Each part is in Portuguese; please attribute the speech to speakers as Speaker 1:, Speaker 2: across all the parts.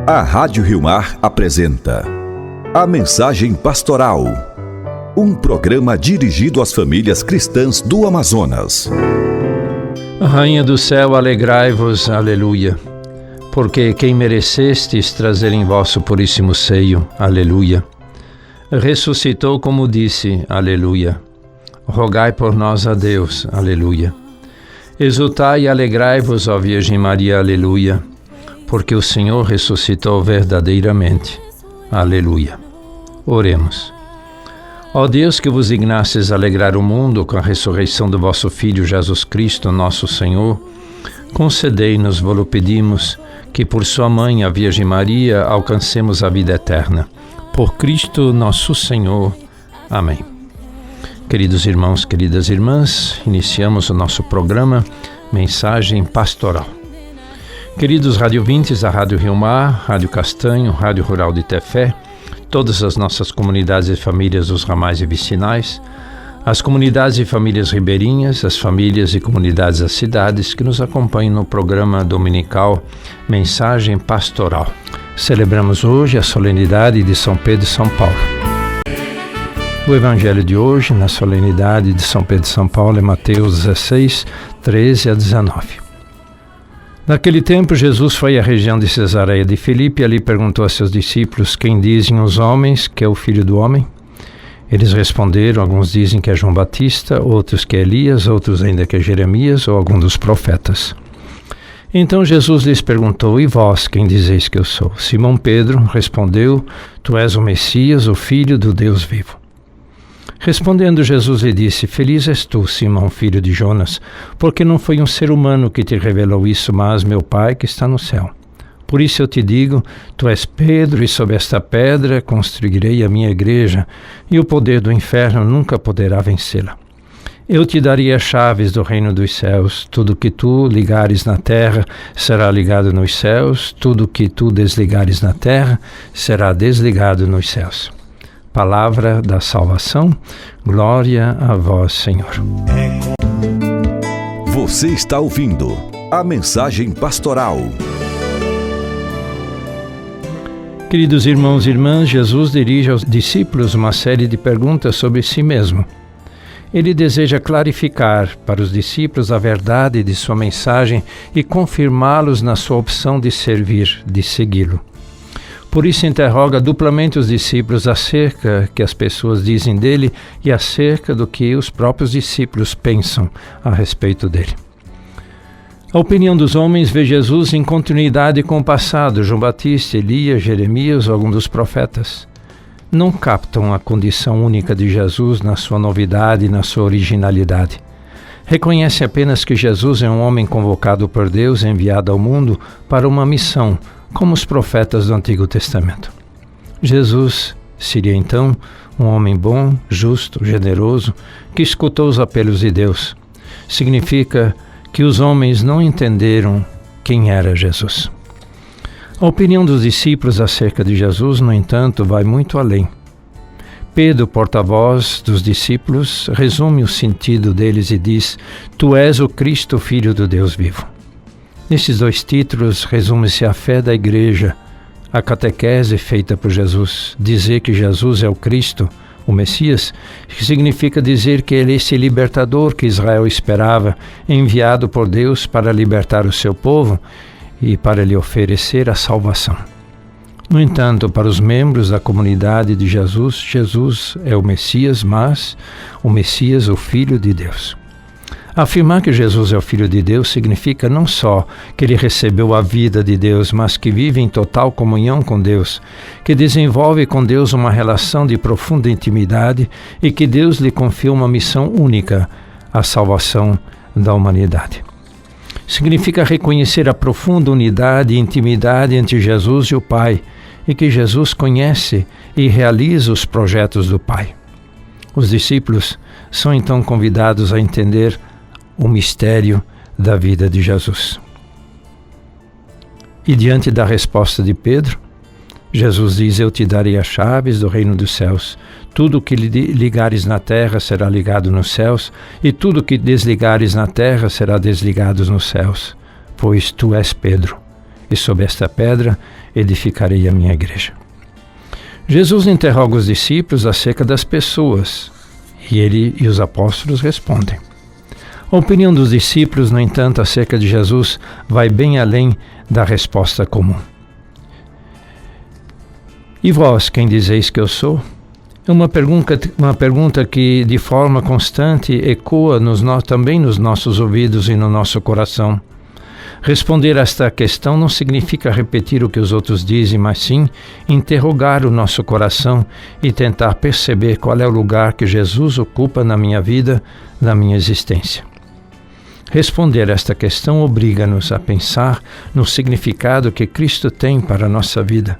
Speaker 1: A Rádio Rio Mar apresenta A Mensagem Pastoral, um programa dirigido às famílias cristãs do Amazonas.
Speaker 2: Rainha do céu, alegrai-vos, aleluia, porque quem merecestes trazer em vosso puríssimo seio, aleluia, ressuscitou como disse, aleluia. Rogai por nós a Deus, aleluia. Exultai e alegrai-vos, ó Virgem Maria, aleluia, porque o Senhor ressuscitou verdadeiramente, aleluia. Oremos. Ó Deus, que vos dignastes alegrar o mundo com a ressurreição do vosso Filho Jesus Cristo, nosso Senhor, concedei-nos, vos pedimos, que por sua mãe, a Virgem Maria, alcancemos a vida eterna. Por Cristo nosso Senhor. Amém. Queridos irmãos, queridas irmãs, iniciamos o nosso programa Mensagem Pastoral. Queridos radiovintes da Rádio Rio Mar, Rádio Castanho, Rádio Rural de Tefé, todas as nossas comunidades e famílias dos ramais e vicinais, as comunidades e famílias ribeirinhas, as famílias e comunidades das cidades que nos acompanham no programa dominical Mensagem Pastoral. Celebramos hoje a solenidade de São Pedro e São Paulo. O evangelho de hoje, na solenidade de São Pedro e São Paulo, é Mateus 16, 13 a 19. Naquele tempo, Jesus foi à região de Cesareia de Filipe e ali perguntou a seus discípulos: quem dizem os homens que é o Filho do Homem? Eles responderam: alguns dizem que é João Batista, outros que é Elias, outros ainda que é Jeremias ou algum dos profetas. Então Jesus lhes perguntou: e vós, quem dizeis que eu sou? Simão Pedro respondeu: tu és o Messias, o Filho do Deus vivo. Respondendo, Jesus lhe disse: feliz és tu, Simão, filho de Jonas, porque não foi um ser humano que te revelou isso, mas meu Pai que está no céu. Por isso eu te digo, tu és Pedro, e sobre esta pedra construirei a minha igreja, e o poder do inferno nunca poderá vencê-la. Eu te darei as chaves do reino dos céus. Tudo que tu ligares na terra será ligado nos céus, tudo que tu desligares na terra será desligado nos céus. Palavra da salvação, glória a vós, Senhor.
Speaker 1: Você está ouvindo a Mensagem Pastoral.
Speaker 2: Queridos irmãos e irmãs, Jesus dirige aos discípulos uma série de perguntas sobre si mesmo. Ele deseja clarificar para os discípulos a verdade de sua mensagem e confirmá-los na sua opção de servir, de segui-lo. Por isso interroga duplamente os discípulos acerca que as pessoas dizem dele e acerca do que os próprios discípulos pensam a respeito dele. A opinião dos homens vê Jesus em continuidade com o passado, João Batista, Elias, Jeremias ou algum dos profetas. Não captam a condição única de Jesus na sua novidade e na sua originalidade. Reconhecem apenas que Jesus é um homem convocado por Deus, enviado ao mundo para uma missão, como os profetas do Antigo Testamento. Jesus seria então um homem bom, justo, generoso, que escutou os apelos de Deus. Significa que os homens não entenderam quem era Jesus. A opinião dos discípulos acerca de Jesus, no entanto, vai muito além. Pedro, porta-voz dos discípulos, resume o sentido deles e diz: tu és o Cristo, Filho do Deus vivo. Nesses dois títulos resume-se a fé da Igreja, a catequese feita por Jesus. Dizer que Jesus é o Cristo, o Messias, que significa dizer que ele é esse libertador que Israel esperava, enviado por Deus para libertar o seu povo e para lhe oferecer a salvação. No entanto, para os membros da comunidade de Jesus, Jesus é o Messias, mas o Messias, o Filho de Deus. Afirmar que Jesus é o Filho de Deus significa não só que ele recebeu a vida de Deus, mas que vive em total comunhão com Deus, que desenvolve com Deus uma relação de profunda intimidade e que Deus lhe confia uma missão única, a salvação da humanidade. Significa reconhecer a profunda unidade e intimidade entre Jesus e o Pai, e que Jesus conhece e realiza os projetos do Pai. Os discípulos são então convidados a entender o mistério da vida de Jesus. E diante da resposta de Pedro, Jesus diz: eu te darei as chaves do reino dos céus. Tudo que ligares na terra será ligado nos céus, e tudo que desligares na terra será desligado nos céus. Pois tu és Pedro, e sobre esta pedra edificarei a minha igreja. Jesus interroga os discípulos acerca das pessoas, e ele e os apóstolos respondem. A opinião dos discípulos, no entanto, acerca de Jesus vai bem além da resposta comum. E vós, quem dizeis que eu sou? É uma pergunta que, de forma constante, ecoa também nos nossos ouvidos e no nosso coração. Responder a esta questão não significa repetir o que os outros dizem, mas sim interrogar o nosso coração e tentar perceber qual é o lugar que Jesus ocupa na minha vida, na minha existência. Responder a esta questão obriga-nos a pensar no significado que Cristo tem para a nossa vida,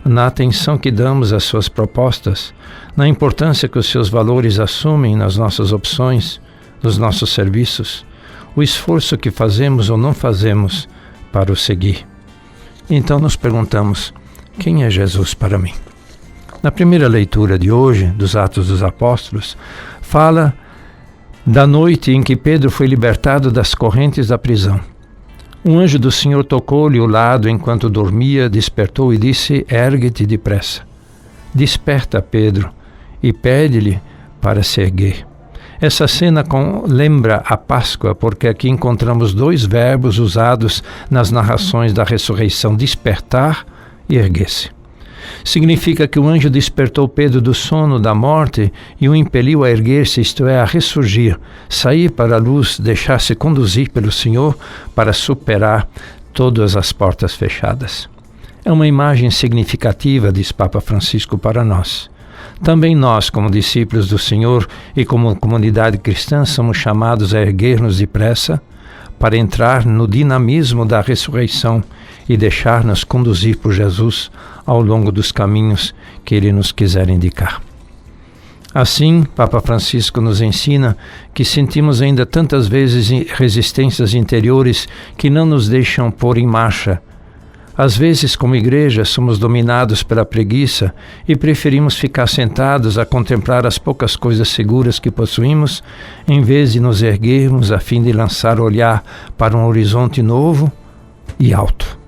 Speaker 2: na atenção que damos às suas propostas, na importância que os seus valores assumem nas nossas opções, nos nossos serviços, o esforço que fazemos ou não fazemos para o seguir. Então nos perguntamos, quem é Jesus para mim? Na primeira leitura de hoje, dos Atos dos Apóstolos, fala da noite em que Pedro foi libertado das correntes da prisão. Um anjo do Senhor tocou-lhe o lado enquanto dormia, despertou e disse, ergue-te depressa. Desperta, Pedro, e pede-lhe para se erguer. Essa cena lembra a Páscoa, porque aqui encontramos dois verbos usados nas narrações da ressurreição, despertar e erguer-se. Significa que o anjo despertou Pedro do sono da morte e o impeliu a erguer-se, isto é, a ressurgir, sair para a luz, deixar-se conduzir pelo Senhor para superar todas as portas fechadas. É uma imagem significativa, diz Papa Francisco, para nós. Também nós, como discípulos do Senhor e como comunidade cristã, somos chamados a erguer-nos depressa para entrar no dinamismo da ressurreição e deixar-nos conduzir por Jesus ao longo dos caminhos que Ele nos quiser indicar. Assim, Papa Francisco nos ensina que sentimos ainda tantas vezes resistências interiores que não nos deixam pôr em marcha. Às vezes, como igreja, somos dominados pela preguiça e preferimos ficar sentados a contemplar as poucas coisas seguras que possuímos, em vez de nos erguermos a fim de lançar o olhar para um horizonte novo e alto.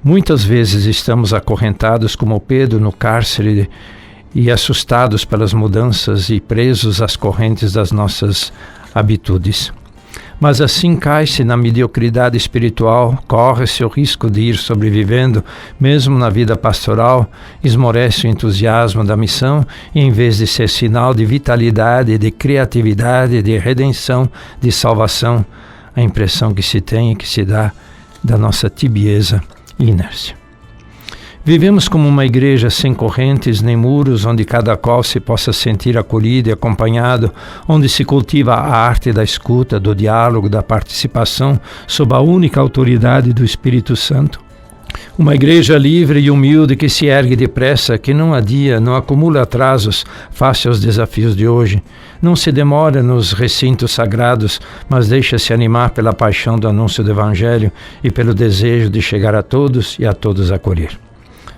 Speaker 2: Muitas vezes estamos acorrentados como Pedro no cárcere e assustados pelas mudanças e presos às correntes das nossas habitudes. Mas assim cai-se na mediocridade espiritual, corre-se o risco de ir sobrevivendo, mesmo na vida pastoral, esmorece o entusiasmo da missão e, em vez de ser sinal de vitalidade, de criatividade, de redenção, de salvação, a impressão que se tem e que se dá da nossa tibieza e inércia. Vivemos como uma igreja sem correntes nem muros, onde cada qual se possa sentir acolhido e acompanhado, onde se cultiva a arte da escuta, do diálogo, da participação, sob a única autoridade do Espírito Santo. Uma igreja livre e humilde que se ergue depressa, que não adia, não acumula atrasos face aos desafios de hoje, não se demora nos recintos sagrados, mas deixa-se animar pela paixão do anúncio do Evangelho e pelo desejo de chegar a todos e a todos acolher.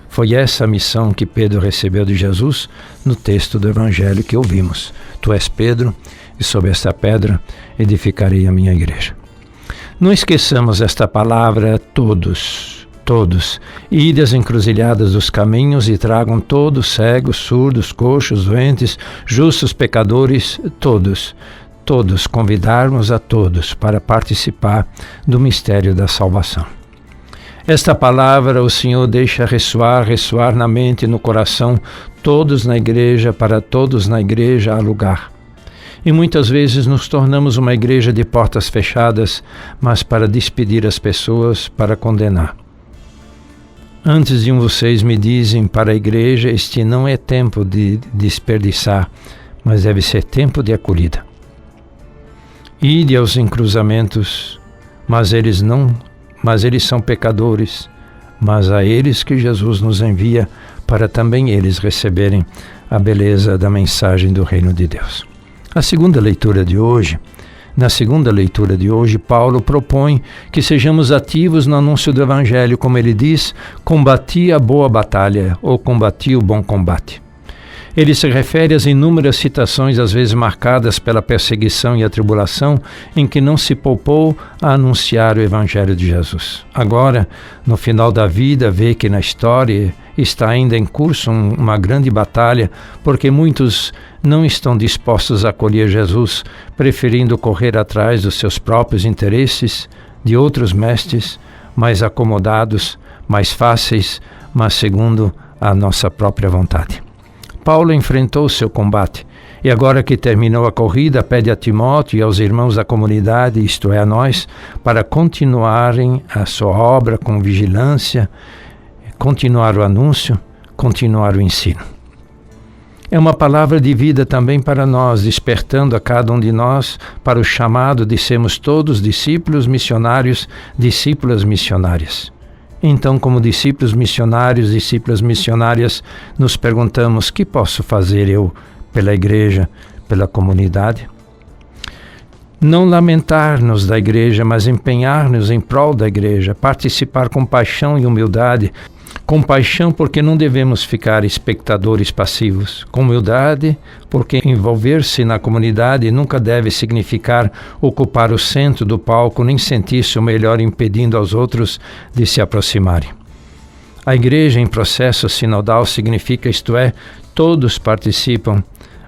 Speaker 2: Foi essa a missão que Pedro recebeu de Jesus no texto do Evangelho que ouvimos. Tu és Pedro, e sobre esta pedra edificarei a minha igreja. Não esqueçamos esta palavra, todos. Ide às encruzilhadas dos caminhos e tragam todos, cegos, surdos, coxos, doentes, justos, pecadores, todos, convidarmos a todos para participar do mistério da salvação. Esta palavra o Senhor deixa ressoar na mente e no coração, todos na igreja, para todos na igreja há lugar. E muitas vezes nos tornamos uma igreja de portas fechadas, mas para despedir as pessoas, para condenar. Antes de vocês me dizem para a igreja, este não é tempo de desperdiçar, mas deve ser tempo de acolhida. Ide aos encruzamentos, mas eles são pecadores, mas a eles que Jesus nos envia para também eles receberem a beleza da mensagem do reino de Deus. Na segunda leitura de hoje, Paulo propõe que sejamos ativos no anúncio do Evangelho, como ele diz, combati a boa batalha, ou combati o bom combate. Ele se refere às inúmeras citações, às vezes marcadas pela perseguição e a tribulação, em que não se poupou a anunciar o Evangelho de Jesus. Agora, no final da vida, vê que na história está ainda em curso uma grande batalha, porque muitos não estão dispostos a acolher Jesus, preferindo correr atrás dos seus próprios interesses, de outros mestres, mais acomodados, mais fáceis, mas segundo a nossa própria vontade. Paulo enfrentou seu combate, e agora que terminou a corrida, pede a Timóteo e aos irmãos da comunidade, isto é, a nós, para continuarem a sua obra com vigilância, continuar o anúncio, continuar o ensino. É uma palavra de vida também para nós, despertando a cada um de nós para o chamado de sermos todos discípulos missionários, discípulas missionárias. Então, como discípulos missionários, discípulas missionárias, nos perguntamos: que posso fazer eu pela igreja, pela comunidade? Não lamentar-nos da igreja, mas empenhar-nos em prol da igreja, participar com paixão e humildade. Com paixão, porque não devemos ficar espectadores passivos. Com humildade, porque envolver-se na comunidade nunca deve significar ocupar o centro do palco, nem sentir-se o melhor impedindo aos outros de se aproximarem. A igreja em processo sinodal significa, isto é, todos participam,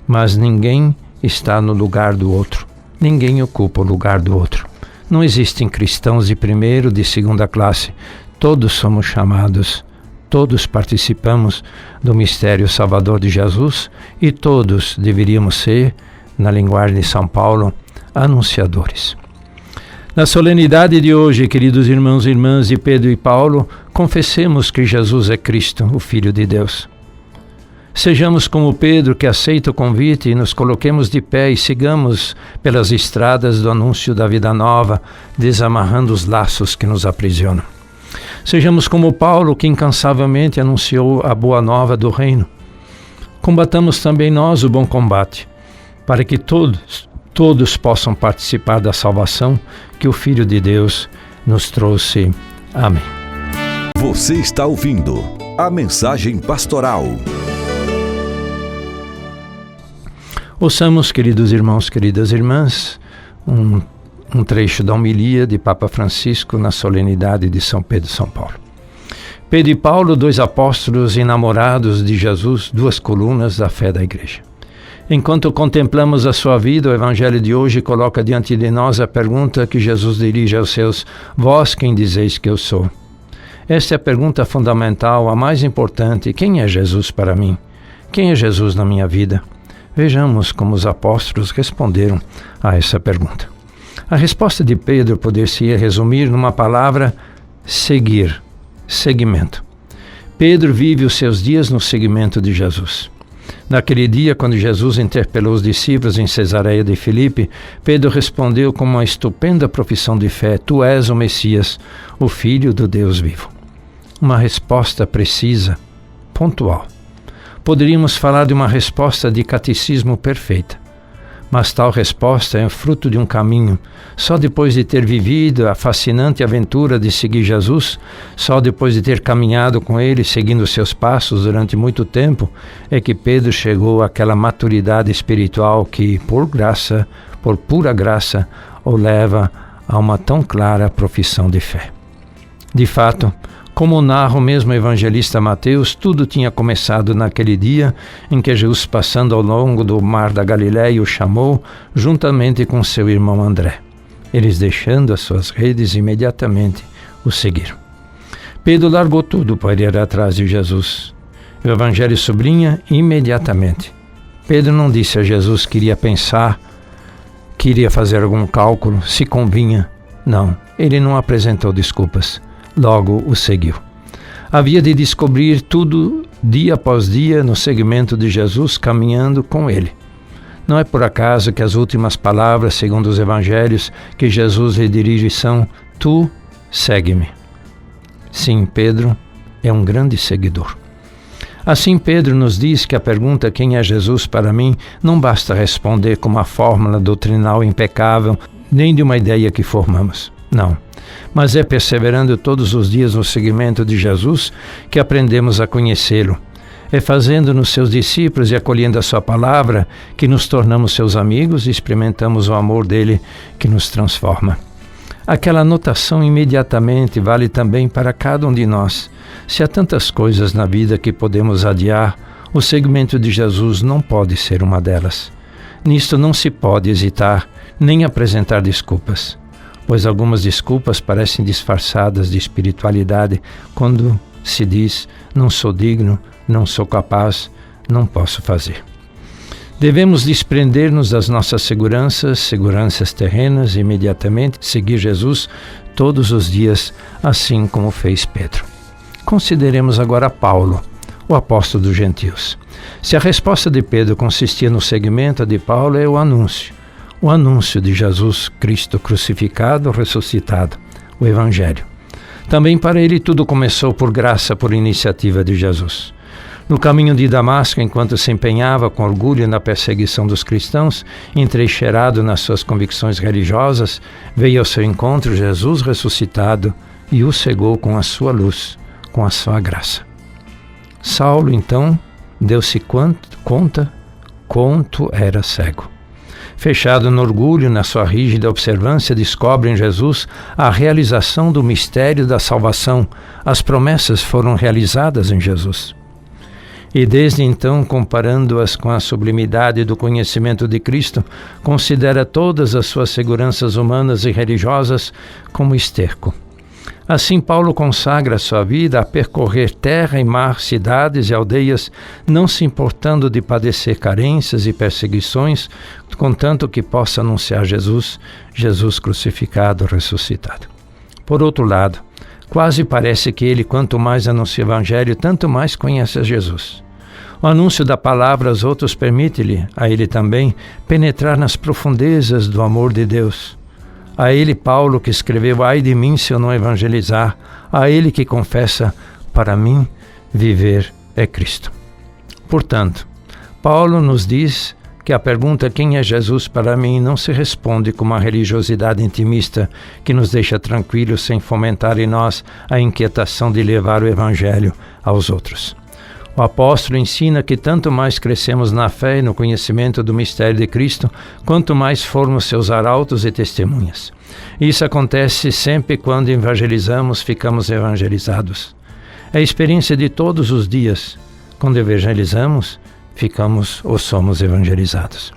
Speaker 2: mas ninguém está no lugar do outro. Ninguém ocupa o lugar do outro. Não existem cristãos de primeira ou de segunda classe. Todos somos chamados. Todos participamos do mistério salvador de Jesus e todos deveríamos ser, na linguagem de São Paulo, anunciadores. Na solenidade de hoje, queridos irmãos e irmãs de Pedro e Paulo, confessemos que Jesus é Cristo, o Filho de Deus. Sejamos como Pedro, que aceita o convite, e nos coloquemos de pé e sigamos pelas estradas do anúncio da vida nova, desamarrando os laços que nos aprisionam. Sejamos como Paulo, que incansavelmente anunciou a boa nova do reino. Combatamos também nós o bom combate, para que todos possam participar da salvação que o Filho de Deus nos trouxe. Amém.
Speaker 1: Você está ouvindo a mensagem pastoral.
Speaker 2: Ouçamos, queridos irmãos, queridas irmãs, um trecho da homilia de Papa Francisco na solenidade de São Pedro e São Paulo. Pedro e Paulo, dois apóstolos enamorados de Jesus, duas colunas da fé da igreja. Enquanto contemplamos a sua vida, o Evangelho de hoje coloca diante de nós a pergunta que Jesus dirige aos seus: vós quem dizeis que eu sou? Esta é a pergunta fundamental, a mais importante. Quem é Jesus para mim? Quem é Jesus na minha vida? Vejamos como os apóstolos responderam a essa pergunta. A resposta de Pedro poder-se resumir numa palavra: seguir, seguimento. Pedro vive os seus dias no seguimento de Jesus. Naquele dia, quando Jesus interpelou os discípulos em Cesareia de Filipe, Pedro respondeu com uma estupenda profissão de fé: tu és o Messias, o Filho do Deus vivo. Uma resposta precisa, pontual. Poderíamos falar de uma resposta de catecismo perfeita. Mas tal resposta é fruto de um caminho. Só depois de ter vivido a fascinante aventura de seguir Jesus, só depois de ter caminhado com Ele, seguindo seus passos durante muito tempo, é que Pedro chegou àquela maturidade espiritual que, por pura graça, o leva a uma tão clara profissão de fé. De fato, como narra o mesmo evangelista Mateus, tudo tinha começado naquele dia em que Jesus, passando ao longo do mar da Galileia, o chamou, juntamente com seu irmão André. Eles, deixando as suas redes, imediatamente o seguiram. Pedro largou tudo para ir atrás de Jesus. O evangelho sublinha imediatamente. Pedro não disse a Jesus que iria pensar, que iria fazer algum cálculo, se convinha. Não, ele não apresentou desculpas. Logo o seguiu. Havia de descobrir tudo dia após dia no seguimento de Jesus, caminhando com ele. Não é por acaso que as últimas palavras, segundo os evangelhos, que Jesus lhe dirige são: tu segue-me. Sim, Pedro é um grande seguidor. Assim, Pedro nos diz que a pergunta quem é Jesus para mim não basta responder com uma fórmula doutrinal impecável, nem de uma ideia que formamos. Não. Mas é perseverando todos os dias no seguimento de Jesus que aprendemos a conhecê-lo. É fazendo-nos seus discípulos e acolhendo a sua palavra que nos tornamos seus amigos e experimentamos o amor dele que nos transforma. Aquela anotação imediatamente vale também para cada um de nós. Se há tantas coisas na vida que podemos adiar, o seguimento de Jesus não pode ser uma delas. Nisto não se pode hesitar, nem apresentar desculpas, pois algumas desculpas parecem disfarçadas de espiritualidade quando se diz: não sou digno, não sou capaz, não posso fazer. Devemos desprender-nos das nossas seguranças terrenas e imediatamente seguir Jesus todos os dias, assim como fez Pedro. Consideremos agora Paulo, o apóstolo dos gentios. Se a resposta de Pedro consistia no seguimento, a de Paulo é o anúncio de Jesus Cristo crucificado, ressuscitado, o Evangelho. Também para ele tudo começou por graça, por iniciativa de Jesus. No caminho de Damasco, enquanto se empenhava com orgulho na perseguição dos cristãos, entrincheirado nas suas convicções religiosas, veio ao seu encontro Jesus ressuscitado e o cegou com a sua luz, com a sua graça. Saulo, então, deu-se conta quanto era cego. Fechado no orgulho, na sua rígida observância, descobre em Jesus a realização do mistério da salvação. As promessas foram realizadas em Jesus. E desde então, comparando-as com a sublimidade do conhecimento de Cristo, considera todas as suas seguranças humanas e religiosas como esterco. Assim, Paulo consagra sua vida a percorrer terra e mar, cidades e aldeias, não se importando de padecer carências e perseguições, contanto que possa anunciar Jesus crucificado, ressuscitado. Por outro lado, quase parece que ele, quanto mais anuncia o Evangelho, tanto mais conhece a Jesus. O anúncio da palavra aos outros permite-lhe, a ele também, penetrar nas profundezas do amor de Deus. A ele, Paulo, que escreveu: ai de mim se eu não evangelizar. A ele que confessa: para mim, viver é Cristo. Portanto, Paulo nos diz que a pergunta quem é Jesus para mim não se responde com uma religiosidade intimista que nos deixa tranquilos sem fomentar em nós a inquietação de levar o Evangelho aos outros. O apóstolo ensina que tanto mais crescemos na fé e no conhecimento do mistério de Cristo, quanto mais formos seus arautos e testemunhas. Isso acontece sempre quando evangelizamos, ficamos evangelizados. É a experiência de todos os dias. Quando evangelizamos, ficamos ou somos evangelizados.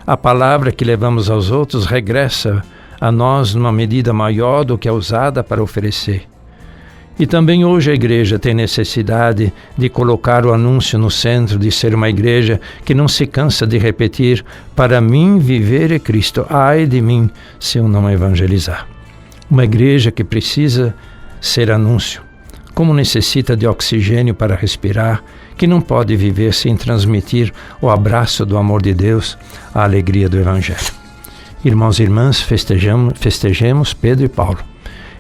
Speaker 2: A palavra que levamos aos outros regressa a nós numa medida maior do que a usada para oferecer. E também hoje a igreja tem necessidade de colocar o anúncio no centro, de ser uma igreja que não se cansa de repetir: para mim viver é Cristo, ai de mim se eu não evangelizar. Uma igreja que precisa ser anúncio, como necessita de oxigênio para respirar, que não pode viver sem transmitir o abraço do amor de Deus, a alegria do Evangelho. Irmãos e irmãs, festejemos Pedro e Paulo.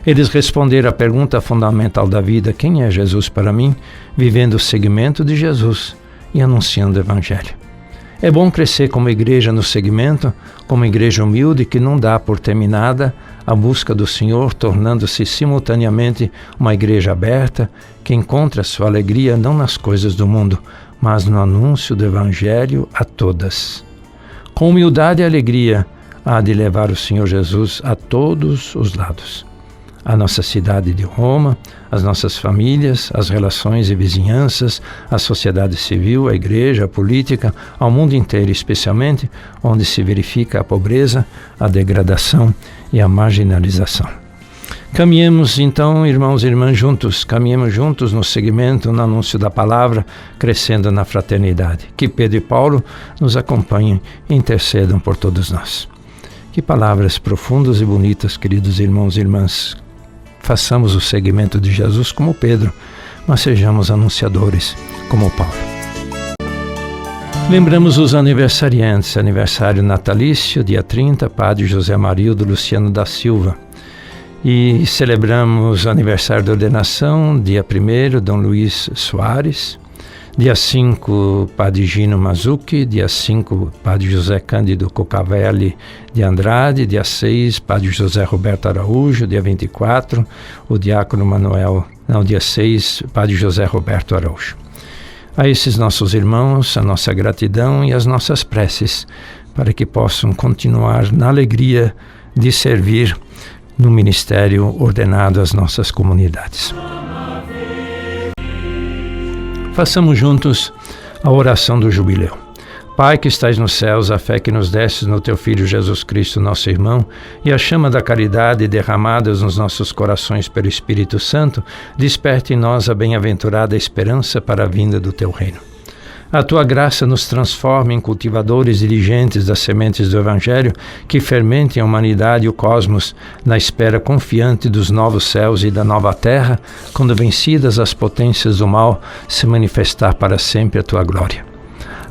Speaker 2: Eles responderam à pergunta fundamental da vida: quem é Jesus para mim? Vivendo o seguimento de Jesus e anunciando o Evangelho. É bom crescer como igreja no seguimento, como igreja humilde que não dá por terminada a busca do Senhor, tornando-se simultaneamente uma igreja aberta que encontra sua alegria não nas coisas do mundo, mas no anúncio do Evangelho a todas. Com humildade e alegria, há de levar o Senhor Jesus a todos os lados. A nossa cidade de Roma, as nossas famílias, as relações e vizinhanças, a sociedade civil, a igreja, a política, ao mundo inteiro, especialmente onde se verifica a pobreza, a degradação e a marginalização. Caminhemos então, irmãos e irmãs, caminhemos juntos no seguimento, no anúncio da palavra, crescendo na fraternidade. Que Pedro e Paulo nos acompanhem e intercedam por todos nós. Que palavras profundas e bonitas, queridos irmãos e irmãs. Façamos o seguimento de Jesus como Pedro, mas sejamos anunciadores como Paulo. Lembramos os aniversariantes. Aniversário natalício, dia 30, Padre José Amarildo Luciano da Silva. E celebramos o aniversário da ordenação, dia 1º, Dom Luiz Soares. Dia 5, Padre Gino Mazzucchi. Dia 5, Padre José Cândido Cocavelli de Andrade. Dia 6, Padre José Roberto Araújo. Dia 24, o diácono Manuel. Dia 6, Padre José Roberto Araújo. a esses nossos irmãos a nossa gratidão e as nossas preces, para que possam continuar na alegria de servir no ministério ordenado às nossas comunidades. Façamos juntos a oração do jubileu. Pai que estais nos céus, a fé que nos destes no Teu Filho Jesus Cristo, nosso irmão, e a chama da caridade derramadas nos nossos corações pelo Espírito Santo, desperte em nós a bem-aventurada esperança para a vinda do Teu reino. A Tua graça nos transforma em cultivadores diligentes das sementes do Evangelho que fermentem a humanidade e o cosmos na espera confiante dos novos céus e da nova terra, quando vencidas as potências do mal, se manifestar para sempre a Tua glória.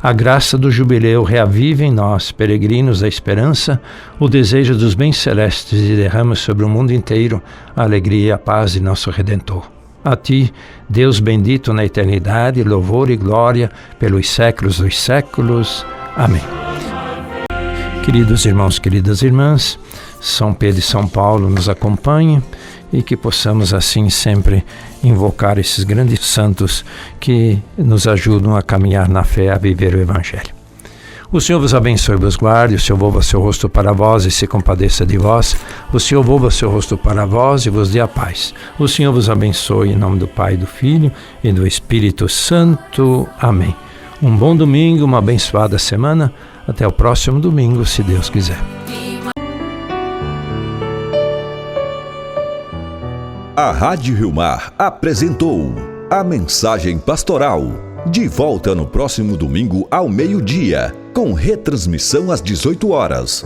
Speaker 2: A graça do jubileu reavive em nós, peregrinos da esperança, o desejo dos bens celestes e derrama sobre o mundo inteiro a alegria e a paz de nosso Redentor. A Ti, Deus bendito na eternidade, louvor e glória pelos séculos dos séculos. Amém. Queridos irmãos, queridas irmãs, São Pedro e São Paulo nos acompanhem e que possamos assim sempre invocar esses grandes santos que nos ajudam a caminhar na fé, a viver o Evangelho. O Senhor vos abençoe e vos guarde, o Senhor volva seu rosto para vós e se compadeça de vós, o Senhor volva seu rosto para vós e vos dê a paz. O Senhor vos abençoe em nome do Pai, do Filho e do Espírito Santo. Amém. Um bom domingo, uma abençoada semana. Até o próximo domingo, se Deus quiser.
Speaker 1: A Rádio Rio Mar apresentou a Mensagem Pastoral. De volta no próximo domingo ao meio-dia, com retransmissão às 18 horas.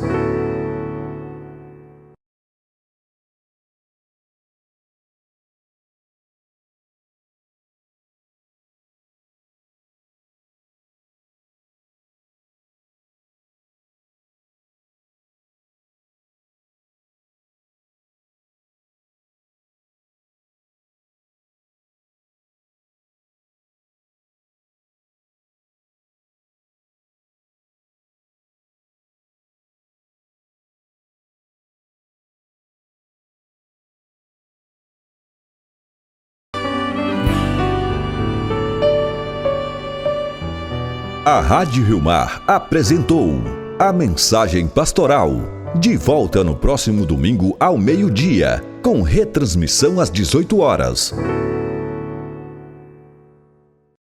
Speaker 1: A Rádio Rio Mar apresentou a Mensagem Pastoral. De volta no próximo domingo ao meio-dia, com retransmissão às 18 horas.